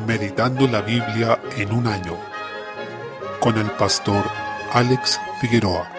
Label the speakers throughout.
Speaker 1: Meditando la Biblia en un año, con el pastor Alex Figueroa.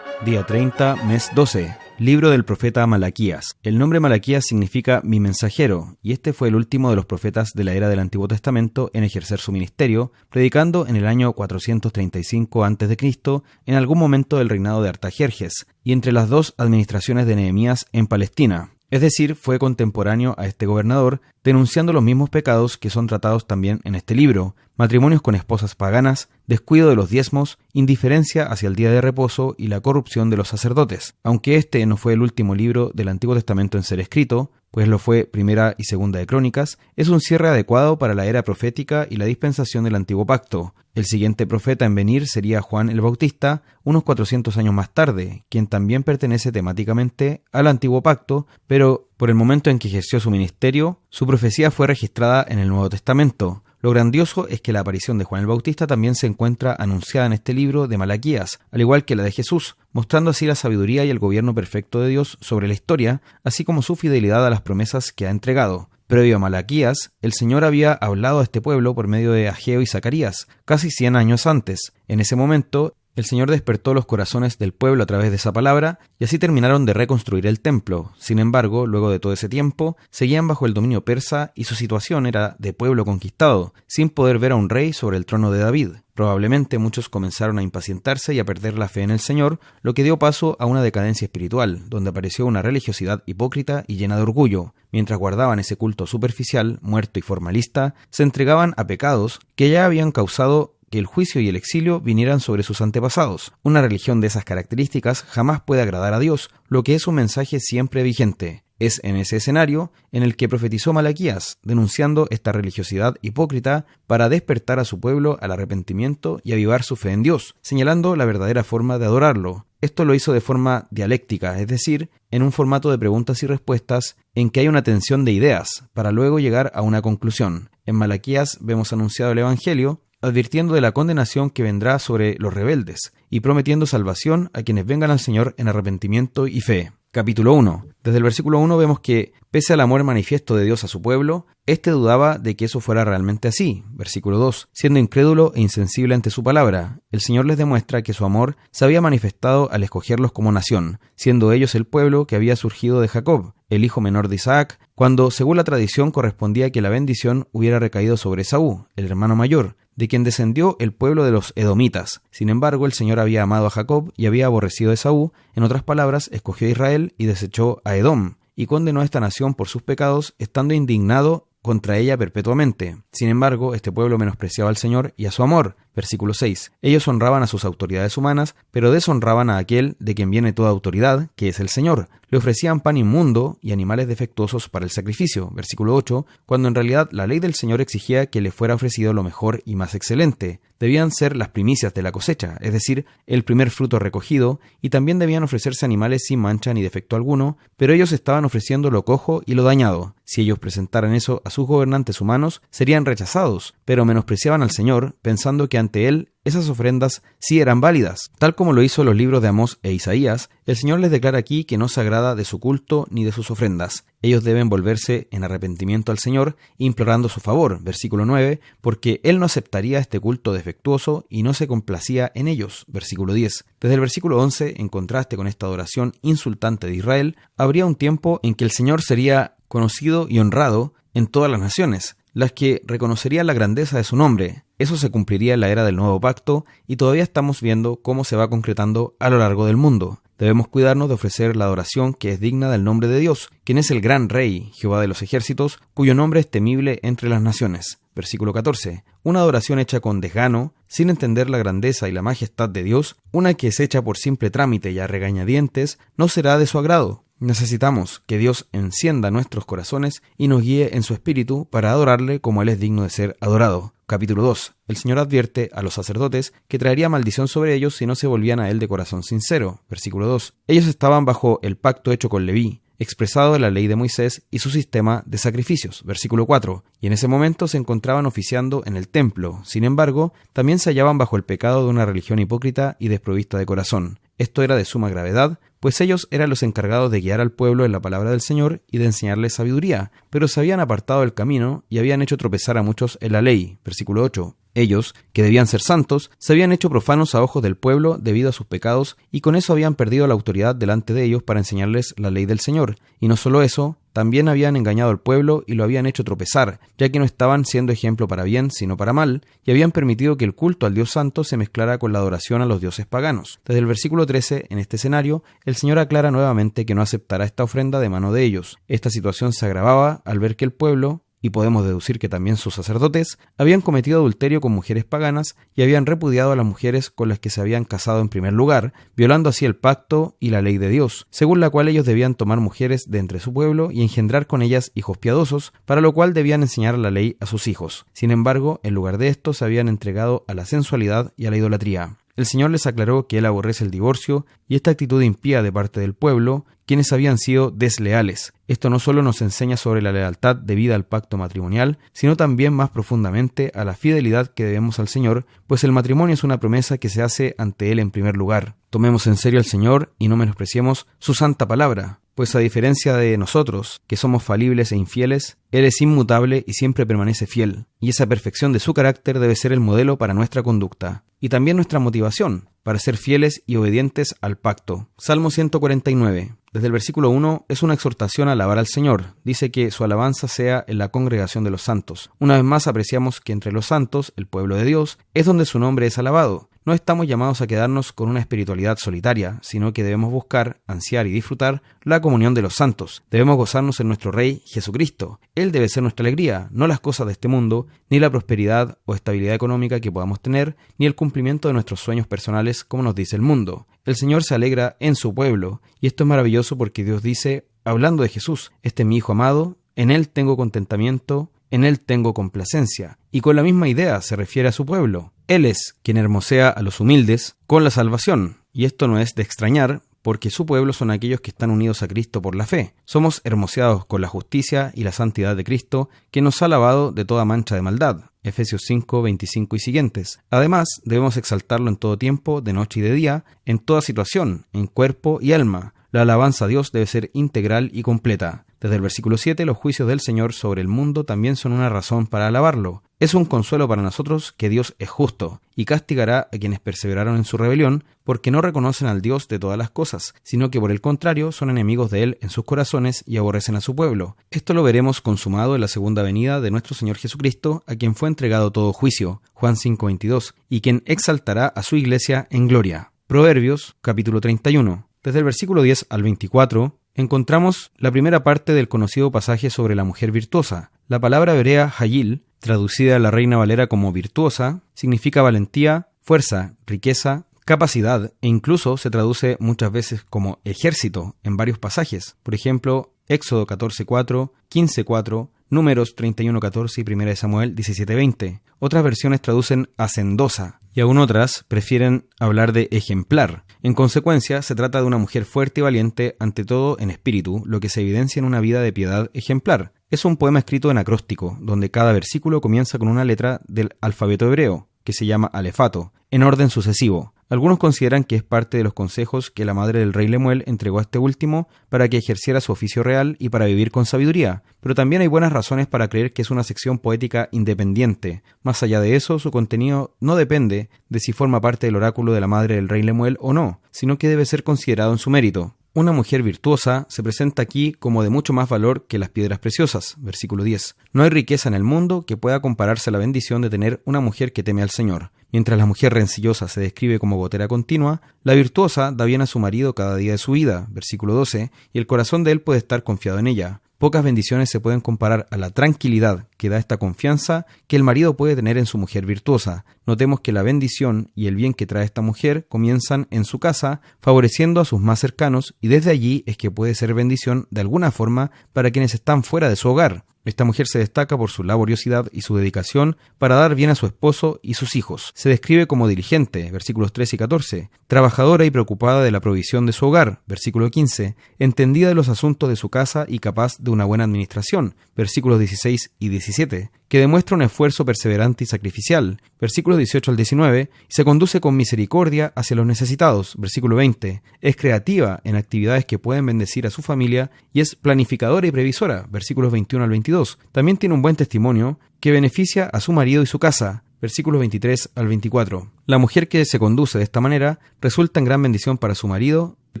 Speaker 2: Día 30, mes 12. Libro del profeta Malaquías. El nombre Malaquías significa mi mensajero, y este fue el último de los profetas de la era del Antiguo Testamento en ejercer su ministerio, predicando en el año 435 a.C., en algún momento del reinado de Artajerjes, y entre las dos administraciones de Nehemías en Palestina. Es decir, fue contemporáneo a este gobernador, denunciando los mismos pecados que son tratados también en este libro: matrimonios con esposas paganas, descuido de los diezmos, indiferencia hacia el día de reposo y la corrupción de los sacerdotes. Aunque este no fue el último libro del Antiguo Testamento en ser escrito, pues lo fue Primera y Segunda de Crónicas, es un cierre adecuado para la era profética y la dispensación del Antiguo Pacto. El siguiente profeta en venir sería Juan el Bautista, unos 400 años más tarde, quien también pertenece temáticamente al Antiguo Pacto, pero por el momento en que ejerció su ministerio, su profecía fue registrada en el Nuevo Testamento. Lo grandioso es que la aparición de Juan el Bautista también se encuentra anunciada en este libro de Malaquías, al igual que la de Jesús, mostrando así la sabiduría y el gobierno perfecto de Dios sobre la historia, así como su fidelidad a las promesas que ha entregado. Previo a Malaquías, el Señor había hablado a este pueblo por medio de Ageo y Zacarías, casi 100 años antes. En ese momento, el Señor despertó los corazones del pueblo a través de esa palabra, y así terminaron de reconstruir el templo. Sin embargo, luego de todo ese tiempo, seguían bajo el dominio persa y su situación era de pueblo conquistado, sin poder ver a un rey sobre el trono de David. Probablemente muchos comenzaron a impacientarse y a perder la fe en el Señor, lo que dio paso a una decadencia espiritual, donde apareció una religiosidad hipócrita y llena de orgullo. Mientras guardaban ese culto superficial, muerto y formalista, se entregaban a pecados que ya habían causado que el juicio y el exilio vinieran sobre sus antepasados. Una religión de esas características jamás puede agradar a Dios, lo que es un mensaje siempre vigente. Es en ese escenario en el que profetizó Malaquías, denunciando esta religiosidad hipócrita para despertar a su pueblo al arrepentimiento y avivar su fe en Dios, señalando la verdadera forma de adorarlo. Esto lo hizo de forma dialéctica, es decir, en un formato de preguntas y respuestas en que hay una tensión de ideas, para luego llegar a una conclusión. En Malaquías vemos anunciado el Evangelio, advirtiendo de la condenación que vendrá sobre los rebeldes y prometiendo salvación a quienes vengan al Señor en arrepentimiento y fe. Capítulo 1. Desde el versículo 1 vemos que, pese al amor manifiesto de Dios a su pueblo, éste dudaba de que eso fuera realmente así. Versículo 2. Siendo incrédulo e insensible ante su palabra, el Señor les demuestra que su amor se había manifestado al escogerlos como nación, siendo ellos el pueblo que había surgido de Jacob, el hijo menor de Isaac, cuando, según la tradición, correspondía que la bendición hubiera recaído sobre Esaú, el hermano mayor, de quien descendió el pueblo de los edomitas. Sin embargo, el Señor había amado a Jacob y había aborrecido a Esaú. En otras palabras, escogió a Israel y desechó a Edom, y condenó a esta nación por sus pecados, estando indignado contra ella perpetuamente. Sin embargo, este pueblo menospreciaba al Señor y a su amor. Versículo 6. Ellos honraban a sus autoridades humanas, pero deshonraban a aquel de quien viene toda autoridad, que es el Señor. Le ofrecían pan inmundo y animales defectuosos para el sacrificio. Versículo 8. Cuando en realidad la ley del Señor exigía que le fuera ofrecido lo mejor y más excelente. Debían ser las primicias de la cosecha, es decir, el primer fruto recogido, y también debían ofrecerse animales sin mancha ni defecto alguno, pero ellos estaban ofreciendo lo cojo y lo dañado. Si ellos presentaran eso a sus gobernantes humanos, serían rechazados, pero menospreciaban al Señor, pensando que ante Él esas ofrendas sí eran válidas. Tal como lo hizo los libros de Amós e Isaías, el Señor les declara aquí que no se agrada de su culto ni de sus ofrendas. Ellos deben volverse en arrepentimiento al Señor, implorando su favor. Versículo 9, porque Él no aceptaría este culto defectuoso y no se complacía en ellos. Versículo 10. Desde el versículo 11, en contraste con esta adoración insultante de Israel, habría un tiempo en que el Señor sería conocido y honrado en todas las naciones, las que reconocerían la grandeza de su nombre. Eso se cumpliría en la era del Nuevo Pacto y todavía estamos viendo cómo se va concretando a lo largo del mundo. Debemos cuidarnos de ofrecer la adoración que es digna del nombre de Dios, quien es el gran Rey, Jehová de los ejércitos, cuyo nombre es temible entre las naciones. Versículo 14. Una adoración hecha con desgano, sin entender la grandeza y la majestad de Dios, una que es hecha por simple trámite y a regañadientes, no será de su agrado. Necesitamos que Dios encienda nuestros corazones y nos guíe en su espíritu para adorarle como Él es digno de ser adorado. Capítulo 2. El Señor advierte a los sacerdotes que traería maldición sobre ellos si no se volvían a Él de corazón sincero. Versículo 2. Ellos estaban bajo el pacto hecho con Leví, expresado en la ley de Moisés y su sistema de sacrificios. Versículo 4. Y en ese momento se encontraban oficiando en el templo. Sin embargo, también se hallaban bajo el pecado de una religión hipócrita y desprovista de corazón. Esto era de suma gravedad, pues ellos eran los encargados de guiar al pueblo en la palabra del Señor y de enseñarles sabiduría, pero se habían apartado del camino y habían hecho tropezar a muchos en la ley. Versículo 8. Ellos, que debían ser santos, se habían hecho profanos a ojos del pueblo debido a sus pecados, y con eso habían perdido la autoridad delante de ellos para enseñarles la ley del Señor. Y no solo eso, también habían engañado al pueblo y lo habían hecho tropezar, ya que no estaban siendo ejemplo para bien, sino para mal, y habían permitido que el culto al Dios Santo se mezclara con la adoración a los dioses paganos. Desde el versículo 13, en este escenario, el Señor aclara nuevamente que no aceptará esta ofrenda de mano de ellos. Esta situación se agravaba al ver que el pueblo, y podemos deducir que también sus sacerdotes, habían cometido adulterio con mujeres paganas y habían repudiado a las mujeres con las que se habían casado en primer lugar, violando así el pacto y la ley de Dios, según la cual ellos debían tomar mujeres de entre su pueblo y engendrar con ellas hijos piadosos, para lo cual debían enseñar la ley a sus hijos. Sin embargo, en lugar de esto, se habían entregado a la sensualidad y a la idolatría. El Señor les aclaró que Él aborrece el divorcio y esta actitud impía de parte del pueblo, quienes habían sido desleales. Esto no solo nos enseña sobre la lealtad debida al pacto matrimonial, sino también más profundamente a la fidelidad que debemos al Señor, pues el matrimonio es una promesa que se hace ante Él en primer lugar. Tomemos en serio al Señor y no menospreciemos su santa palabra, pues a diferencia de nosotros, que somos falibles e infieles, Él es inmutable y siempre permanece fiel, y esa perfección de su carácter debe ser el modelo para nuestra conducta, y también nuestra motivación, para ser fieles y obedientes al pacto. Salmo 149. Desde el versículo 1 es una exhortación a alabar al Señor. Dice que su alabanza sea en la congregación de los santos. Una vez más apreciamos que entre los santos, el pueblo de Dios, es donde su nombre es alabado. No estamos llamados a quedarnos con una espiritualidad solitaria, sino que debemos buscar, ansiar y disfrutar la comunión de los santos. Debemos gozarnos en nuestro Rey Jesucristo. Él debe ser nuestra alegría, no las cosas de este mundo, ni la prosperidad o estabilidad económica que podamos tener, ni el cumplimiento de nuestros sueños personales, como nos dice el mundo. El Señor se alegra en su pueblo, y esto es maravilloso porque Dios dice, hablando de Jesús, este es mi Hijo amado, en Él tengo contentamiento, en Él tengo complacencia. Y con la misma idea se refiere a su pueblo. Él es quien hermosea a los humildes con la salvación. Y esto no es de extrañar, porque su pueblo son aquellos que están unidos a Cristo por la fe. Somos hermoseados con la justicia y la santidad de Cristo, que nos ha lavado de toda mancha de maldad. Efesios 5, 25 y siguientes. Además, debemos exaltarlo en todo tiempo, de noche y de día, en toda situación, en cuerpo y alma. La alabanza a Dios debe ser integral y completa. Desde el versículo 7, los juicios del Señor sobre el mundo también son una razón para alabarlo. Es un consuelo para nosotros que Dios es justo, y castigará a quienes perseveraron en su rebelión, porque no reconocen al Dios de todas las cosas, sino que por el contrario son enemigos de Él en sus corazones y aborrecen a su pueblo. Esto lo veremos consumado en la segunda venida de nuestro Señor Jesucristo, a quien fue entregado todo juicio, Juan 5:22, y quien exaltará a su iglesia en gloria. Proverbios, capítulo 31. Desde el versículo 10 al 24, encontramos la primera parte del conocido pasaje sobre la mujer virtuosa. La palabra hebrea hayil, traducida a la Reina Valera como virtuosa, significa valentía, fuerza, riqueza, capacidad e incluso se traduce muchas veces como ejército en varios pasajes. Por ejemplo, Éxodo 14:4, 15:4, Números 31:14 y 1 Samuel 17:20. Otras versiones traducen hacendosa y aún otras prefieren hablar de ejemplar. En consecuencia, se trata de una mujer fuerte y valiente, ante todo en espíritu, lo que se evidencia en una vida de piedad ejemplar. Es un poema escrito en acróstico, donde cada versículo comienza con una letra del alfabeto hebreo, que se llama alefato, en orden sucesivo. Algunos consideran que es parte de los consejos que la madre del rey Lemuel entregó a este último para que ejerciera su oficio real y para vivir con sabiduría, pero también hay buenas razones para creer que es una sección poética independiente. Más allá de eso, su contenido no depende de si forma parte del oráculo de la madre del rey Lemuel o no, sino que debe ser considerado en su mérito. Una mujer virtuosa se presenta aquí como de mucho más valor que las piedras preciosas. Versículo 10. No hay riqueza en el mundo que pueda compararse a la bendición de tener una mujer que teme al Señor. Mientras la mujer rencillosa se describe como gotera continua, la virtuosa da bien a su marido cada día de su vida. Versículo 12. Y el corazón de él puede estar confiado en ella. Pocas bendiciones se pueden comparar a la tranquilidad que da esta confianza que el marido puede tener en su mujer virtuosa. Notemos que la bendición y el bien que trae esta mujer comienzan en su casa, favoreciendo a sus más cercanos, y desde allí es que puede ser bendición de alguna forma para quienes están fuera de su hogar. Esta mujer se destaca por su laboriosidad y su dedicación para dar bien a su esposo y sus hijos. Se describe como diligente, versículos 13 y 14, trabajadora y preocupada de la provisión de su hogar, versículo 15, entendida de los asuntos de su casa y capaz de una buena administración, versículos 16 y 17, que demuestra un esfuerzo perseverante y sacrificial, versículos 18 al 19, y se conduce con misericordia hacia los necesitados, versículo 20, es creativa en actividades que pueden bendecir a su familia y es planificadora y previsora, versículos 21 al 22. También tiene un buen testimonio que beneficia a su marido y su casa, versículos 23 al 24. La mujer que se conduce de esta manera resulta en gran bendición para su marido. El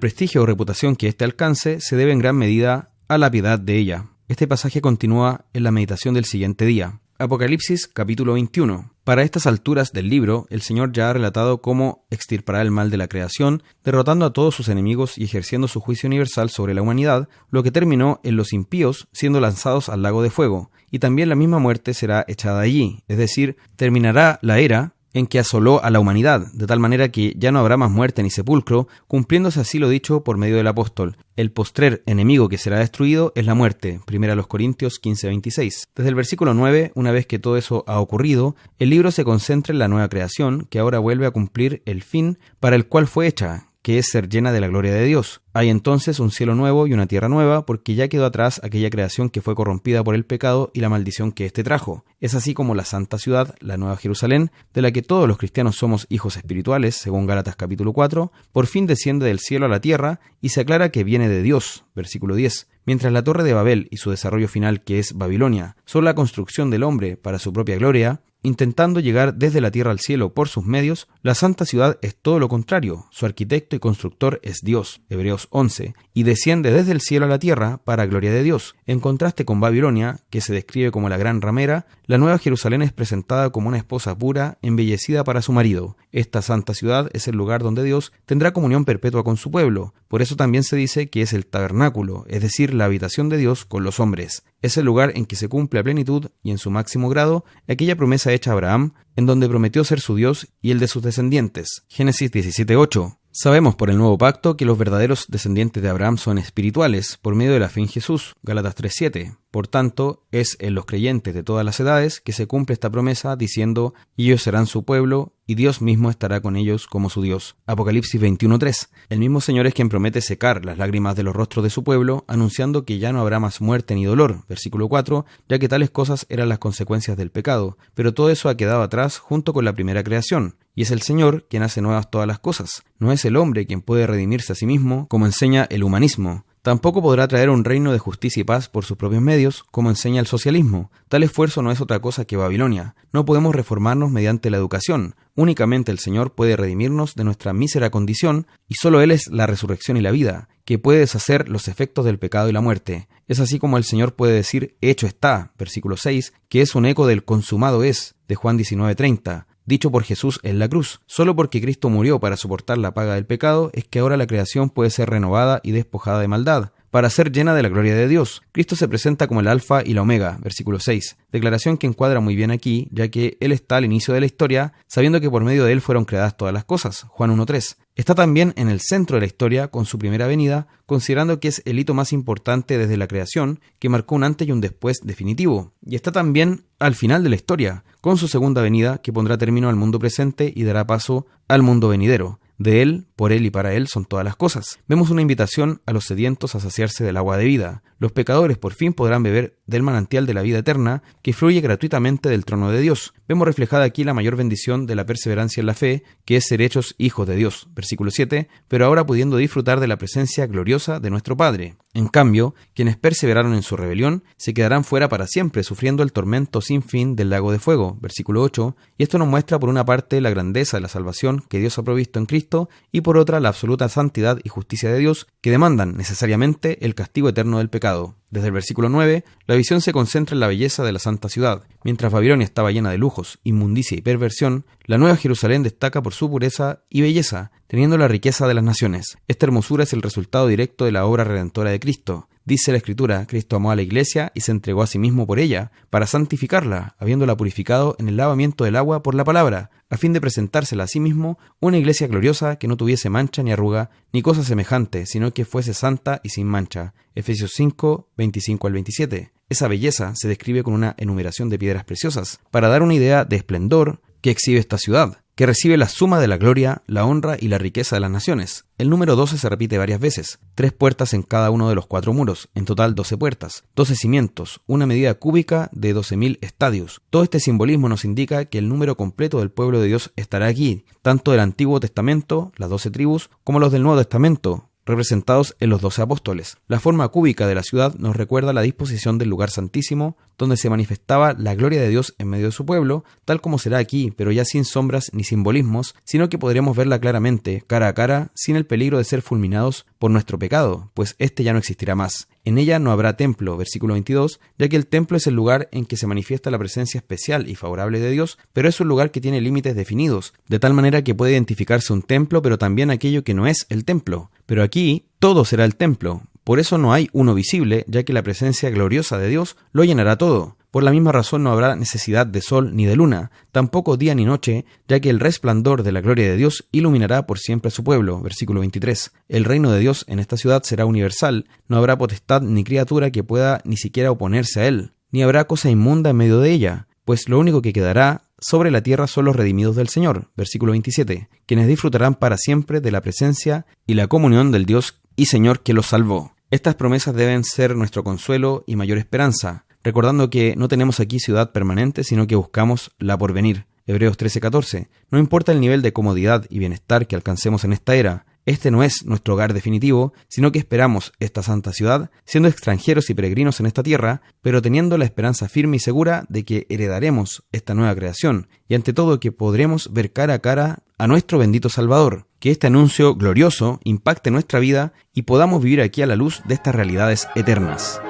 Speaker 2: prestigio o reputación que éste alcance se debe en gran medida a la piedad de ella. Este pasaje continúa en la meditación del siguiente día. Apocalipsis capítulo 21. Para estas alturas del libro, el Señor ya ha relatado cómo extirpará el mal de la creación, derrotando a todos sus enemigos y ejerciendo su juicio universal sobre la humanidad, lo que terminó en los impíos siendo lanzados al lago de fuego, y también la misma muerte será echada allí, es decir, terminará la era en que asoló a la humanidad, de tal manera que ya no habrá más muerte ni sepulcro, cumpliéndose así lo dicho por medio del apóstol. El postrer enemigo que será destruido es la muerte. 1 Corintios 15:26. Desde el versículo 9, una vez que todo eso ha ocurrido, el libro se concentra en la nueva creación, que ahora vuelve a cumplir el fin para el cual fue hecha, que es ser llena de la gloria de Dios. Hay entonces un cielo nuevo y una tierra nueva, porque ya quedó atrás aquella creación que fue corrompida por el pecado y la maldición que éste trajo. Es así como la santa ciudad, la Nueva Jerusalén, de la que todos los cristianos somos hijos espirituales, según Gálatas capítulo 4, por fin desciende del cielo a la tierra y se aclara que viene de Dios, versículo 10. Mientras la Torre de Babel y su desarrollo final, que es Babilonia, son la construcción del hombre para su propia gloria, intentando llegar desde la tierra al cielo por sus medios, la santa ciudad es todo lo contrario. Su arquitecto y constructor es Dios, Hebreos 11, y desciende desde el cielo a la tierra para gloria de Dios. En contraste con Babilonia, que se describe como la gran ramera, la Nueva Jerusalén es presentada como una esposa pura, embellecida para su marido. Esta santa ciudad es el lugar donde Dios tendrá comunión perpetua con su pueblo. Por eso también se dice que es el tabernáculo, es decir, la habitación de Dios con los hombres. Es el lugar en que se cumple a plenitud y en su máximo grado aquella promesa hecha a Abraham, en donde prometió ser su Dios y el de sus descendientes. Génesis 17:8. Sabemos por el nuevo pacto que los verdaderos descendientes de Abraham son espirituales, por medio de la fe en Jesús. Gálatas 3:7. Por tanto, es en los creyentes de todas las edades que se cumple esta promesa, diciendo, y ellos serán su pueblo, y Dios mismo estará con ellos como su Dios. Apocalipsis 21:3. El mismo Señor es quien promete secar las lágrimas de los rostros de su pueblo, anunciando que ya no habrá más muerte ni dolor. Versículo 4, ya que tales cosas eran las consecuencias del pecado. Pero todo eso ha quedado atrás junto con la primera creación. Y es el Señor quien hace nuevas todas las cosas. No es el hombre quien puede redimirse a sí mismo, como enseña el humanismo. Tampoco podrá traer un reino de justicia y paz por sus propios medios, como enseña el socialismo. Tal esfuerzo no es otra cosa que Babilonia. No podemos reformarnos mediante la educación. Únicamente el Señor puede redimirnos de nuestra mísera condición, y solo Él es la resurrección y la vida, que puede deshacer los efectos del pecado y la muerte. Es así como el Señor puede decir, hecho está, versículo 6, que es un eco del consumado es, de Juan 19:30. Dicho por Jesús en la cruz. Solo porque Cristo murió para soportar la paga del pecado es que ahora la creación puede ser renovada y despojada de maldad, para ser llena de la gloria de Dios. Cristo se presenta como el alfa y la omega, versículo 6, declaración que encuadra muy bien aquí, ya que Él está al inicio de la historia, sabiendo que por medio de Él fueron creadas todas las cosas, Juan 1:3. Está también en el centro de la historia con su primera venida, considerando que es el hito más importante desde la creación, que marcó un antes y un después definitivo. Y está también al final de la historia, con su segunda venida, que pondrá término al mundo presente y dará paso al mundo venidero. De Él, por Él y para Él son todas las cosas. Vemos una invitación a los sedientos a saciarse del agua de vida. Los pecadores por fin podrán beber del manantial de la vida eterna que fluye gratuitamente del trono de Dios. Vemos reflejada aquí la mayor bendición de la perseverancia en la fe, que es ser hechos hijos de Dios. Versículo 7, pero ahora pudiendo disfrutar de la presencia gloriosa de nuestro Padre. En cambio, quienes perseveraron en su rebelión se quedarán fuera para siempre, sufriendo el tormento sin fin del lago de fuego. Versículo 8, y esto nos muestra por una parte la grandeza de la salvación que Dios ha provisto en Cristo, y por otra la absoluta santidad y justicia de Dios, que demandan necesariamente el castigo eterno del pecado. Desde el versículo 9, la visión se concentra en la belleza de la santa ciudad. Mientras Babilonia estaba llena de lujos, inmundicia y perversión, la Nueva Jerusalén destaca por su pureza y belleza, teniendo la riqueza de las naciones. Esta hermosura es el resultado directo de la obra redentora de Cristo. Dice la Escritura, Cristo amó a la iglesia y se entregó a sí mismo por ella, para santificarla, habiéndola purificado en el lavamiento del agua por la palabra, a fin de presentársela a sí mismo una iglesia gloriosa que no tuviese mancha ni arruga, ni cosa semejante, sino que fuese santa y sin mancha. Efesios 5, 25 al 27. Esa belleza se describe con una enumeración de piedras preciosas, para dar una idea de esplendor que exhibe esta ciudad. que recibe la suma de la gloria, la honra y la riqueza de las naciones. El número 12 se repite varias veces, 3 puertas en cada uno de los 4 muros, en total 12 puertas, 12 cimientos, una medida cúbica de 12.000 estadios. Todo este simbolismo nos indica que el número completo del pueblo de Dios estará aquí, tanto del Antiguo Testamento, las 12 tribus, como los del Nuevo Testamento, representados en los 12 apóstoles. La forma cúbica de la ciudad nos recuerda la disposición del lugar santísimo, donde se manifestaba la gloria de Dios en medio de su pueblo, tal como será aquí, pero ya sin sombras ni simbolismos, sino que podremos verla claramente, cara a cara, sin el peligro de ser fulminados por nuestro pecado, pues este ya no existirá más. En ella no habrá templo, versículo 22, ya que el templo es el lugar en que se manifiesta la presencia especial y favorable de Dios, pero es un lugar que tiene límites definidos, de tal manera que puede identificarse un templo, pero también aquello que no es el templo. Pero aquí todo será el templo. Por eso no hay uno visible, ya que la presencia gloriosa de Dios lo llenará todo. Por la misma razón no habrá necesidad de sol ni de luna, tampoco día ni noche, ya que el resplandor de la gloria de Dios iluminará por siempre a su pueblo. Versículo 23. El reino de Dios en esta ciudad será universal, no habrá potestad ni criatura que pueda ni siquiera oponerse a él, ni habrá cosa inmunda en medio de ella, pues lo único que quedará sobre la tierra son los redimidos del Señor. Versículo 27. Quienes disfrutarán para siempre de la presencia y la comunión del Dios y Señor que los salvó. Estas promesas deben ser nuestro consuelo y mayor esperanza, recordando que no tenemos aquí ciudad permanente, sino que buscamos la porvenir. Hebreos 13:14. No importa el nivel de comodidad y bienestar que alcancemos en esta era, este no es nuestro hogar definitivo, sino que esperamos esta santa ciudad, siendo extranjeros y peregrinos en esta tierra, pero teniendo la esperanza firme y segura de que heredaremos esta nueva creación, y ante todo que podremos ver cara a cara a nuestro bendito Salvador. Que este anuncio glorioso impacte nuestra vida y podamos vivir aquí a la luz de estas realidades eternas.